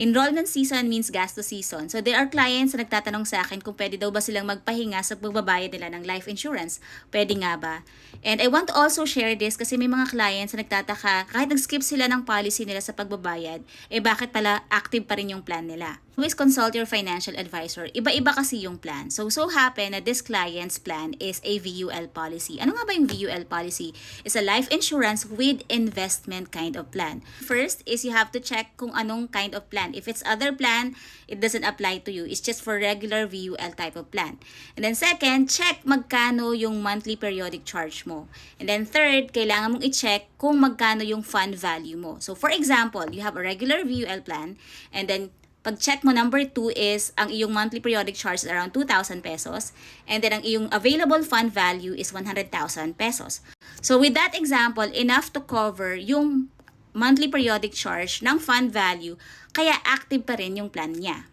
Enrollment season means gasto season. So there are clients na nagtatanong sa akin kung pwede daw ba silang magpahinga sa pagbabayad nila ng life insurance. Pwede nga ba? And I want to also share this kasi may mga clients na nagtataka kahit nag-skip sila ng policy nila sa pagbabayad, bakit pala active pa rin yung plan nila? Always consult your financial advisor. Iba-iba kasi yung plan. So happen na this client's plan is a VUL policy. Ano nga ba yung VUL policy? It's a life insurance with investment kind of plan. First is you have to check kung anong kind of plan. If it's other plan, it doesn't apply to you. It's just for regular VUL type of plan. And then second, check magkano yung monthly periodic charge mo. And then third, kailangan mong i-check kung magkano yung fund value mo. So for example, you have a regular VUL plan and then pag-check mo, number 2 is ang iyong monthly periodic charge is around 2,000 pesos and then ang iyong available fund value is 100,000 pesos. So with that example, enough to cover yung monthly periodic charge ng fund value, kaya active pa rin yung plan niya.